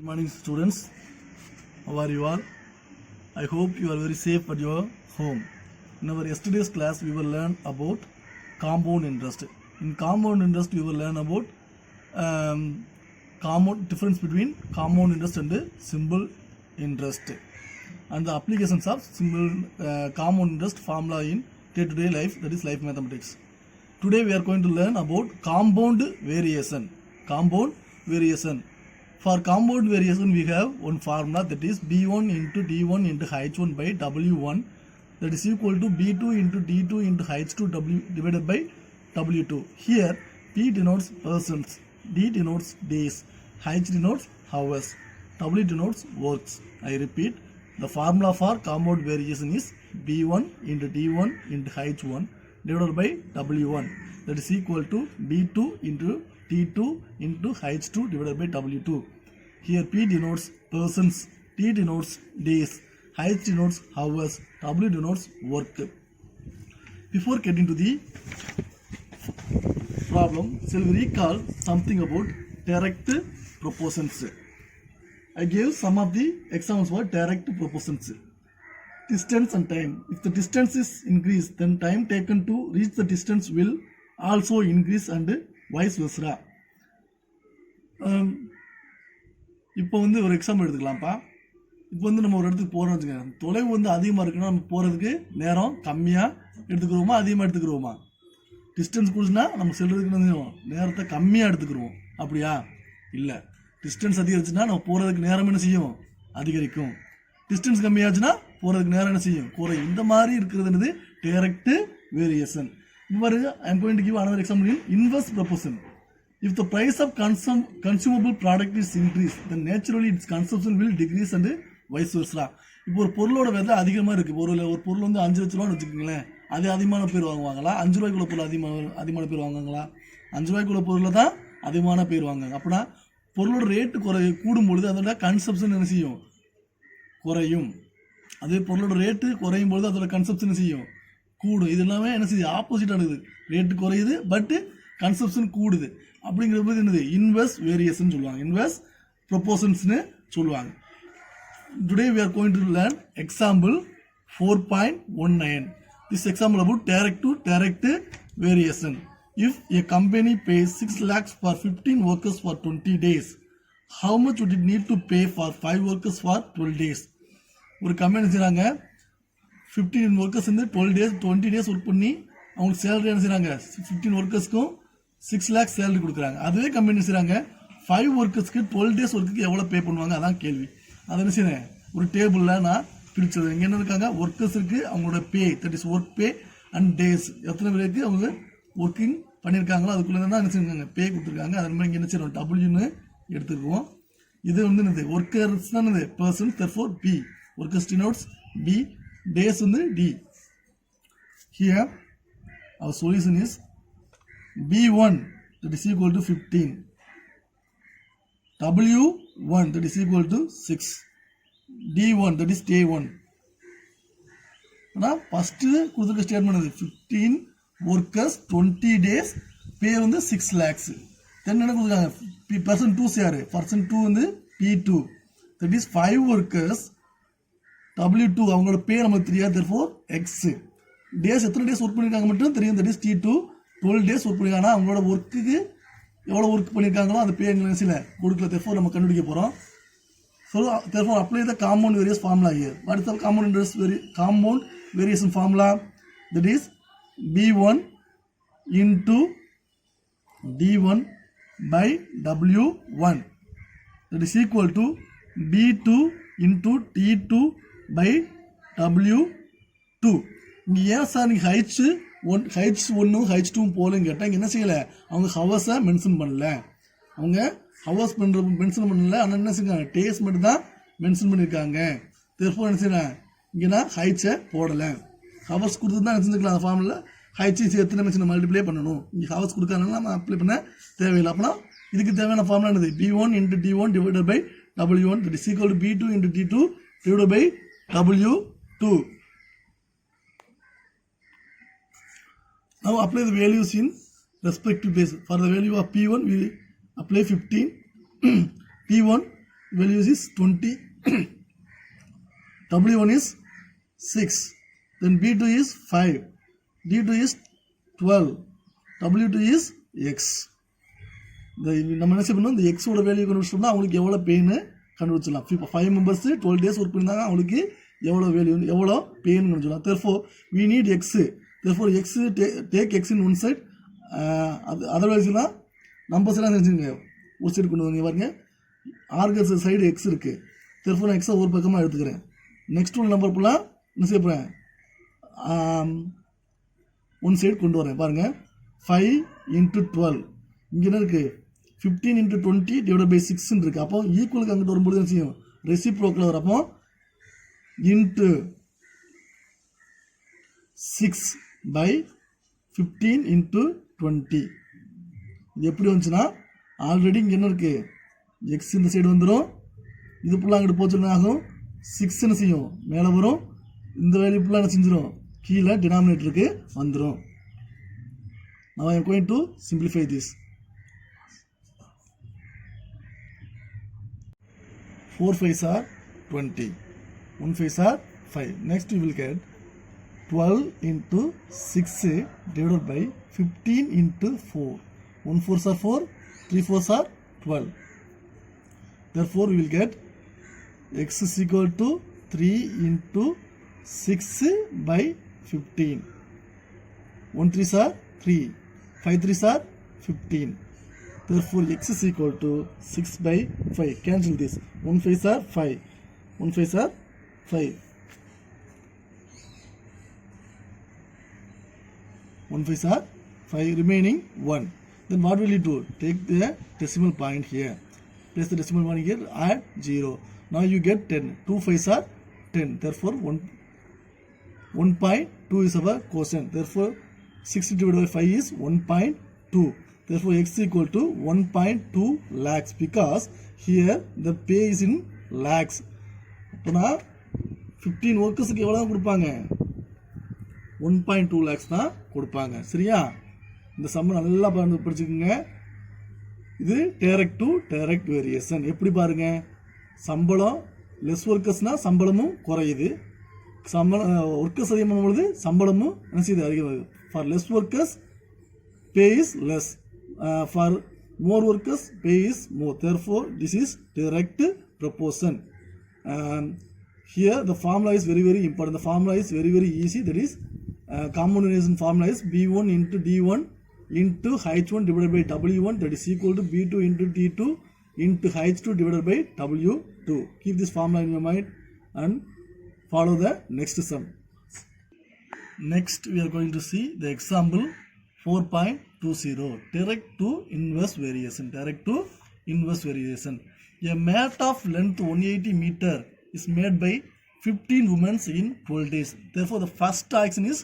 Good morning, students. How are you all? I hope you are very safe at your home. In our yesterday's class, we will learn about compound interest. In compound interest, we will learn about difference between compound interest and simple interest, and the applications of simple compound interest formula in day-to-day life, that is life mathematics. Today, we are going to learn about compound variation. Compound variation. For compound variation, we have one formula, that is B1 into D1 into H1 by W1, that is equal to B2 into D2 into H2 W divided by W2. Here P denotes persons, D denotes days, H denotes hours, W denotes works. I repeat, the formula for compound variation is B1 into D1 into H1 divided by W1, that is equal to B2 into T2 into H2 divided by W2. Here P denotes persons, T denotes days, H denotes hours, W denotes work. Before getting to the problem, shall we recall something about direct proportions? I gave some of the examples for direct proportions. Distance and time. If the distance is increased, then time taken to reach the distance will also increase and vice versa. இப்போ ஒரு example எடுத்துக்கலாம்ப்பா. இப்போ நம்ம ஒரு இடத்துக்கு போகிறோம்னு வச்சுக்கோங்க. தொலைவு அதிகமாக இருக்குன்னா நம்ம போகிறதுக்கு நேரம் கம்மியாக எடுத்துக்கிறோமா அதிகமாக எடுத்துக்கிறோமா? டிஸ்டன்ஸ் கொடுத்துன்னா நம்ம செல்றதுக்கு நேரத்தை கம்மியாக எடுத்துக்கிறோம். அப்படியா? இல்லை. டிஸ்டன்ஸ் அதிகரிச்சுன்னா நம்ம போகிறதுக்கு நேரம் என்ன செய்யும்? அதிகரிக்கும். டிஸ்டன்ஸ் கம்மியாச்சுன்னா போகிறதுக்கு நேரம் என்ன செய்யும்? குறையும். இந்த மாதிரி இருக்கிறது டைரக்ட் வேரியேஷன். இந்த மாதிரி I am going to give another example in inverse proportion. If the price of consumable product is increased, then naturally its consumption will decrease and vice versa. இப்போ ஒரு பொருளோட விலை அதிகமாக இருக்குது. ஒரு பொருள் 5 லட்ச ரூபான்னு வச்சுக்கோங்களேன். அது அதிகமான பேர் வாங்குவாங்களா? 5 ரூபாய்க்குள்ள பொருள் அதிகமான பேர் வாங்குவாங்களா? 5 ரூபாய்க்குள்ள பொருளை தான் அதிகமான பேர் வாங்குவாங்க. அப்படின்னா பொருளோட ரேட்டு கூடும் பொழுது அதோட கன்சப்ஷன் என்ன செய்யும்? குறையும். அதே பொருளோட ரேட்டு குறையும் பொழுது அதோட கன்சப்ஷன் செய்யும்? கூடும். இது எல்லாமே என்ன செய்யுது? ஆப்போசிட் ஆனது. ரேட்டு குறையுது பட் கன்சப்ஷன் கூடுது. அப்படிங்கிறது என்னது? இன்வெர்ஸ் வேரியேஷன் சொல்லுவாங்க. இன்வெர்ஸ் ப்ரொபோர்ஷன்ஸ்னு சொல்லுவாங்க. Today we are going to learn example 4.19. This example about direct to direct variation. If a company pays 6 lakhs for 15 workers for 20 days, how much would it need to pay for 5 workers for 12 days? ஒரு company செய்கிறாங்க, 15 workers 12 days 20 days work பண்ணி அவங்களுக்கு salary என்ன செய்கிறாங்க? 15 ஒர்க்கர்ஸ்க்கும் 6 lakhs salary கொடுக்குறாங்க. அதுவே company செய்கிறாங்க 5 ஒர்க்கர்ஸ்க்கு 12 days ஒர்க்குக்கு எவ்வளோ பே பண்ணுவாங்க? அதான் கேள்வி. அதை என்ன செய்யறேன்? ஒரு டேபிளில் நான் பிரிச்சது. இங்கே என்ன இருக்காங்க? ஒர்க்கர்ஸ் இருக்குது, அவங்களோட pay, that is work pay and days, எத்தனை பேருக்கு அவங்க ஒர்க்கிங் பண்ணியிருக்காங்களோ அதுக்குள்ளே தான் என்ன செஞ்சுருக்காங்க? பே கொடுத்துருக்காங்க. அது மாதிரி இங்கே என்ன செய்யணும்? டபிள்யூன்னு எடுத்துக்குவோம். இது என்னது? ஒர்க்கர்ஸ் தான் என்னது? Person, therefore P. Workers denotes P, days D. Here our solution is B1, that is equal to 15, W1, that is equal to 6, D1, that is day 1. ஆனால் ஃபஸ்ட்டு கொடுத்துருக்க ஸ்டேட்மெண்ட் 15 ஒர்க்கர்ஸ் 20 டேஸ் பே 6 lakhs. தென் என்ன கொடுத்துருக்காங்க? Person 2 யார்? Person 2 P2, that is 5 workers W2, அவங்களோட பே நமக்கு தெரியாது, therefore X. Days எத்தனை days work பண்ணியிருக்காங்க மட்டும் தெரியும், that is T2, 12 days work பண்ணியிருக்காங்கன்னா அவங்களோட ஒர்க்குக்கு எவ்வளோ ஒர்க் பண்ணியிருக்காங்களோ அந்த பே எங்களுக்கு கொடுக்கல, therefore நம்ம கண்டுபிடிக்க போகிறோம். So therefore apply the compound variation formula here. What is the compound variation formula? That is B1 into D1 by W1, that is equal to B2 into T2 by W2. இங்கே ஏன் sir நீங்கள் H1 H2 போலன்னு கேட்டால் என்ன செய்யலை? அவங்க ஹவர்ஸை mention பண்ணல. அவங்க ஹவர்ஸ் மென்ஷன் பண்ணல. ஆனால் என்ன செய்யுங்க? டேஸ் மட்டும் தான் மென்ஷன் பண்ணியிருக்காங்க. தெர்ஃபோர் என்ன செய்யறேன்? இங்கே நான் ஹைட்ஸை போடலை. ஹவர்ஸ் கொடுத்து தான் என்ன செஞ்சுக்கலாம்? அந்த ஃபார்மில் ஹைட்ஸ் எத்தனை மென்ஷன் மல்டிப்ளை பண்ணணும். இங்கே ஹவர்ஸ் கொடுக்காதனால நம்ம அப்ளை பண்ண தேவையில்லை. அப்படின்னா இதுக்கு தேவையான ஃபார்முலா என்னது? B1 into D1 divided by W1, that is equal to B2 into D2 divided by W2. Now apply the values in respective base. For the value of P1 we apply 15, P1 values is 20. W1 is 6. Then B2 is 5. D2 is 12. W2 is X. நம்ம என்ன செய்யணும், இந்த எக்ஸோட value கண்டுபிடிச்சோம்னா அவங்களுக்கு எவ்வளோ pain கண்டுபிடிச்சிடலாம். இப்போ 5 members 12 days work பண்ணியிருந்தாங்க, அவங்களுக்கு எவ்வளோ வேல்யூ எவ்வளோ பெயின் கண்டுபிடிச்சிடலாம். therefore we need x. therefore x take x in one side. அதர்வைஸ்லாம் நம்பர்ஸ் எல்லாம் தெரிஞ்சுங்க, ஒரு சைடு கொண்டு வந்து பாருங்க. ஆர்கஸ் சைடு எக்ஸ் இருக்குது. therefore நான் எக்ஸை ஒரு பக்கமாக எடுத்துக்கிறேன். நெக்ஸ்ட் உள்ள நம்பர் ஃபுல்லாக என்ன செய்ய போகிறேன், ஒன் சைடு கொண்டு வரேன். பாருங்கள் 5 × 12 இங்கே என்ன இருக்குது, 15 × 20 / 6 இருக்குது. அப்போ ஈக்குவலுக்கு அங்கிட்டு வரும்போது என்ன செய்யும், ரெசிப்ரோக்கில் வரும். அப்போ இன்ட்டு 6/15 × 20 இது எப்படி வந்துச்சுன்னா, ஆல்ரெடி இங்கே என்ன இருக்குது, எக்ஸ் இந்த சைடு வந்துடும். இது ஃபுல்லாக அங்கிட்டு போச்சுன்னா ஆகும் 6 என்ன செய்யும், மேலே வரும். இந்த வேல்யூ ஃபுல்லாக என்ன செஞ்சிடும், கீழே டினாமினேட்டருக்கு வந்துடும். Now I am going to simplify this. 4 5s are 20. 1 5s are 5. Next we will get 12 × 6 divided by 15 × 4. 1 4s are 4. 3 4s are 12. Therefore we will get x is equal to 3 × 6/15. 1 3s are 3. 5 3s are 15. Therefore x is equal to 6/5. Cancel this. 1 5s are 5. 1 5s are 5. 1 5s are 5. Remaining 1. Then what will you do? Take the decimal point here. Place the decimal point here. Add 0. Now you get 10. 2 5s are 10. Therefore 1.2 is our quotient. Therefore 60 divided by 5 is 1.2. Therefore x is equal to 1.2 lakhs because here the pay is in lakhs. அப்போனா 15 ஒர்க்கர்ஸுக்கு எவ்வளோ தான் கொடுப்பாங்க, 1.2 lakhs தான் கொடுப்பாங்க. சரியா, இந்த சம்ம நல்லா படிச்சுக்கோங்க. இது டைரக்ட் டு டைரக்ட் வேரியேஷன். எப்படி பாருங்க, சம்பளம் லெஸ் ஒர்க்கர்ஸ்னால் சம்பளமும் குறையுது, ஒர்க்கர்ஸ் அதிகமாகும் பொழுது சம்பளமும் என்ன செய்யுது, அதிகமாகுது. For less workers pay is less, for more workers pay is more. Therefore this is direct proportion. Here the formula is very important. The formula is very easy. That is combination formula is B1 × D1 × H1 divided by W1, that is equal to B2 × T2 × H2 divided by W2. Keep this formula in your mind and follow the next sum. Next we are going to see the example 4.20. Direct to inverse variation. Direct to inverse variation. A mat of length 180 meter is made by 15 women in 12 days. Therefore the first action is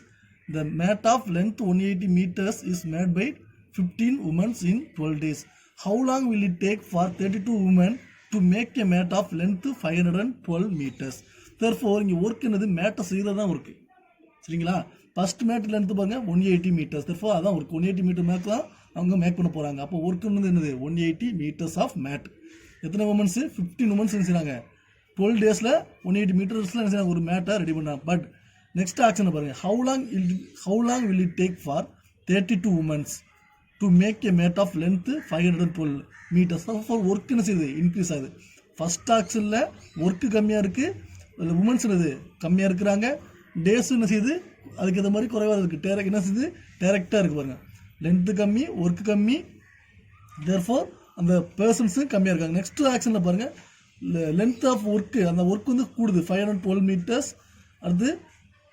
the mat of length 180 meters is made by 15 women in 12 days. How long will it take for 32 women to make a mat of length 512 meters? Therefore இங்கே work என்னது, மேட்டை செய்கிறது தான் work. சரிங்களா, first mat length பாருங்கள் 180 meters. therefore அதான் work, 180 meter make தான் அவங்க மேக் பண்ண போகிறாங்க. அப்போ ஒர்க்குன்னு என்னது, 180 meters ஆஃப் மேட். எத்தனை உமன்ஸு, 15 உமன்ஸ் என்ன செய்கிறாங்க, 12 daysல 180 metersல என்ன செய்கிறாங்க, ஒரு மேட்டை ரெடி பண்ணாங்க. பட் நெக்ஸ்ட் ஆக்ஷனை பாருங்கள், how long will it take for 32 women to make a mat of length 512 meters? For work என்ன செய்யுது, இன்க்ரீஸ் ஆகுது. ஃபஸ்ட் ஆக்ஷனில் ஒர்க்கு கம்மியாக இருக்குது, உமன்ஸ் என்னது கம்மியாக இருக்கிறாங்க, டேஸும் என்ன செய்யுது அதுக்கேற்ற மாதிரி குறைவாக இருக்குது. என்ன செய்யுது, டேரெக்டாக இருக்குது பாருங்கள், லென்த்து கம்மி ஒர்க்கு கம்மி, தேர்ஃபோர் அந்த பர்சன்ஸும் கம்மியாக இருக்காங்க. நெக்ஸ்ட் ஆக்ஷனில் பாருங்கள், லென்த் ஆஃப் ஒர்க்கு, அந்த ஒர்க் வந்து கூடுது 512 meters. அடுத்து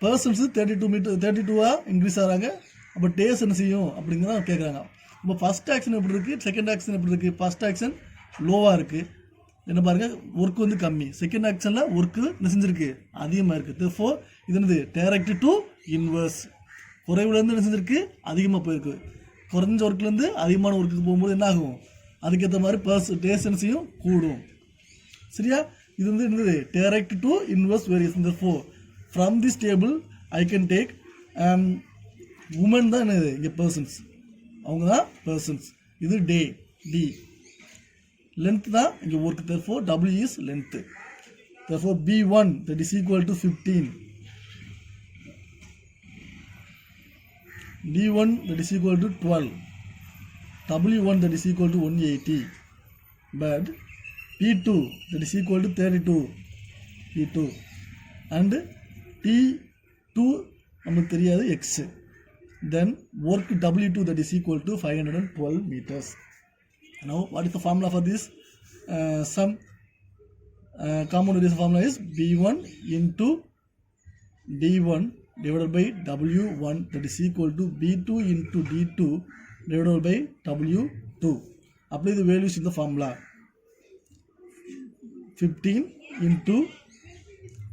பர்சன்ஸு 32 இன்க்ரீஸ் ஆகிறாங்க. அப்போ டேஸ் என்ன செய்யும் அப்படிங்கிறத கேட்குறாங்க. இப்போ ஃபஸ்ட் ஆக்ஷன் எப்படி இருக்குது, செகண்ட் ஆக்ஷன் எப்படி இருக்குது. ஃபஸ்ட் ஆக்ஷன் லோவாக இருக்குது, என்ன பாருங்கள் ஒர்க் வந்து கம்மி. செகண்ட் ஆக்ஷனில் ஒர்க்கு என்ன செஞ்சுருக்கு, அதிகமாக இருக்குது. தேர்ஃபோர் இது என்னது, டைரக்ட் டு இன்வர்ஸ். குறைவுலேருந்து என்ன செஞ்சுருக்கு, அதிகமாக போயிருக்கு. குறைஞ்ச ஒர்க்லேருந்து அதிகமான ஒர்க்குக்கு போகும்போது என்ன ஆகும், அதுக்கேற்ற மாதிரி டேஸ் என்ன செய்யும், கூடும். சரியா, இது வந்து என்னது, direct to inverse variation. Therefore from this table I can take woman தான் என்னது இங்கே பர்சன்ஸ், அவங்க தான் பர்சன்ஸ். இது டே டி. length தான் இங்கே work. Therefore W is length. Therefore B1 that is equal to 15. D1 that is equal to 12. W1 that is equal to 180. But P2 that is equal to 32. P2 and T2 நமக்கு தெரியாது X. Then work W2 that is equal to 512 meters. Now what is the formula for this sum? Common variation formula is B1 into D1 divided by W1 that is equal to B2 into D2 divided by W2. Apply the values in the formula. 15 into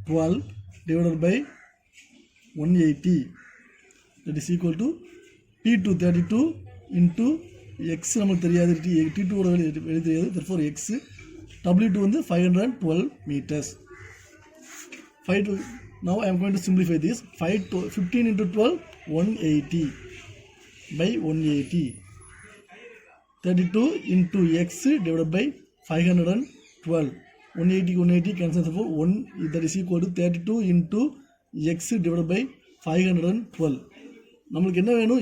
12 divided by 180 that is equal to T2 32 into X நமக்கு தெரியாது T2 ஓட வெளியே தெரியாது. Therefore X W2 வந்து 512 meters. Now I am going to simplify this. 15 into 12 180 by 180. 32 into X divided by 512. 180 cancel. Therefore 1 that is equal to 32 into X divided by 512. நம்மளுக்கு என்ன வேணும்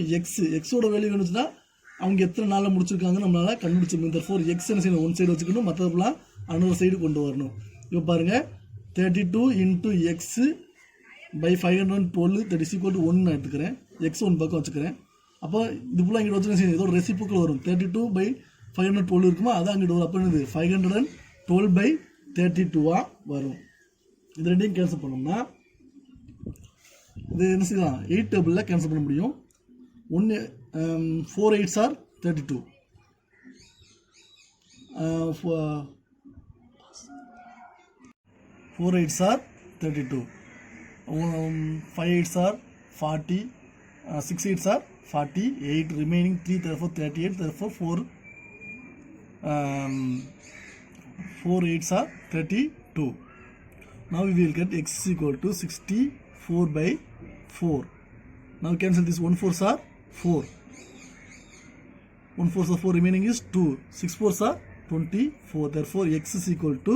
X ஓட வேல்யூ வேணும்னா அவங்க எத்தனை நாளில் முடிச்சிருக்காங்க நம்மளால கண்டுபிடிச்சிருக்கோம். Therefore X என்ன செய்யணும், ஒன் சைடு வச்சுக்கணும், மற்றதெல்லாம் அனதர் சைடு கொண்டு வரணும். இப்போ பாருங்கள் 32 into X by 512 that is equal to 1 நான் எடுத்துக்கிறேன். X ஒன் பக்கம் வச்சுக்கிறேன். அப்போ இது ஃபுல்லாக இங்கிட்ட வச்சுக்கணும், இதோட ரெசிப்புக்கள் வரும். 32 by 512 இருக்குமா, அதான் அங்கிட்ட வரும். அப்போ என்னது 512 by 32 வரும். இது ரெண்டையும் கேன்சல் பண்ணோம்னா இது என்ன செய்யலாம், 8 டேபிளில் கேன்சல் பண்ண முடியும். 4 8s are 32. 4 8s are 32. 5 8s are 40. 6 8s are 48. Remaining 3, therefore 38. Therefore 4 8s are 32. Now we will get X is equal to 64 by 4. Now cancel this. 1 4s are 4. 1 4s are 4. Remaining is 2. 6 4s are 24. Therefore X is equal to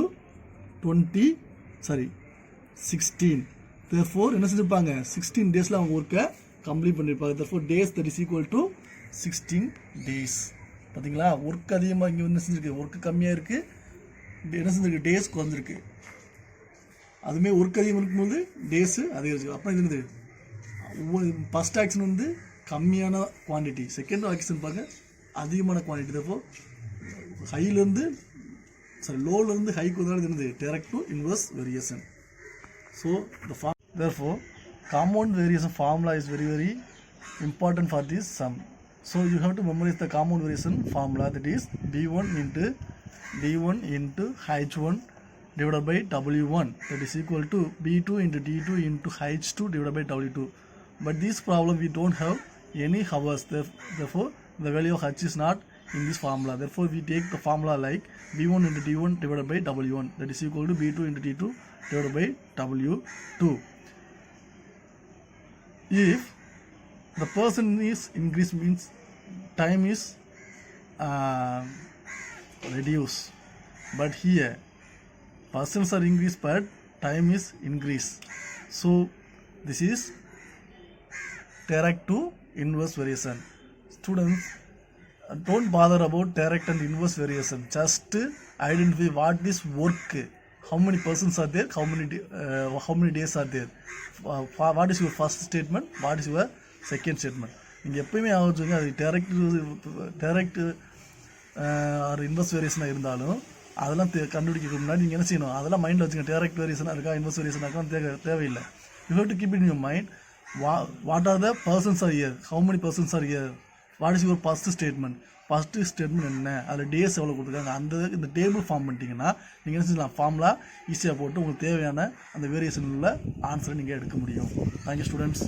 16. Therefore என்ன செஞ்சிருப்பாங்க, 16 டேஸில் அவங்க ஒர்க்கை complete பண்ணியிருப்பாங்க. Therefore days that is equal to 16 days. பார்த்தீங்களா, work அதிகமாக இங்கே என்ன செஞ்சிருக்கு, ஒர்க்கு கம்மியாக இருக்குது, என்ன செஞ்சிருக்கு, டேஸ் குறைஞ்சிருக்கு. அதுமே ஒர்க் அதிகம் இருக்கும்போது டேஸு அதிகரிச்சு. அப்புறம் இது என்னது, ஃபஸ்ட் ஆக்ஷன் வந்து கம்மியான குவான்டிட்டி, செகண்ட் ஆக்ஷன் பார்க்க அதிகமான குவான்டிட்டி. தப்போ ஹைலேருந்து லோலேருந்து ஹைக்கு வந்தாலும் என்னது, direct to inverse variation. So therefore compound variation formula is very very important for this sum. So you have to memorize the compound variation formula, that is B1 into D1 into H1 divided by W1 that is equal to B2 into D2 into H2 divided by W2. But this problem we don't have any hours, therefore the value of H is not in this formula. Therefore we take the formula like B1 into D1 divided by W1 that is equal to B2 into D2 divided by W2. If the person is increased, means time is reduced, but here persons are increased but time is increased. So this is direct to inverse variation. Students, don't bother about direct and inverse variation, just identify what is work, how many persons are there, how many days are there, what is your first statement, what is your second statement. நீங்கள் எப்போயுமே ஆகுதுங்க, அது direct R inverse வேரியேஷனாக இருந்தாலும் அதெல்லாம் கண்டுபிடிக்கிறதுக்கு முன்னாடி நீங்கள் என்ன செய்யணும், அதெல்லாம் மைண்டில் வச்சுங்க. டேரக்ட் வேரியேஷனாக இருக்கா, இன்வெர்ஸ் வேரியேஷனாக இருக்கா தேவையில்லை. You have to keep in your mind what are the persons R year, how many persons R year, what is your first statement என்ன, அதில் டேஸ் எவ்வளோ கொடுத்துருக்காங்க, இந்த டேபிள் ஃபார்ம் பண்ணிட்டீங்கன்னா நீங்கள் என்ன செய்யலாம், ஃபார்முலா ஈஸியாக போட்டு உங்களுக்கு தேவையான அந்த வேரியேஷன் உள்ள ஆன்சரை நீங்கள் எடுக்க முடியும். Thank you students.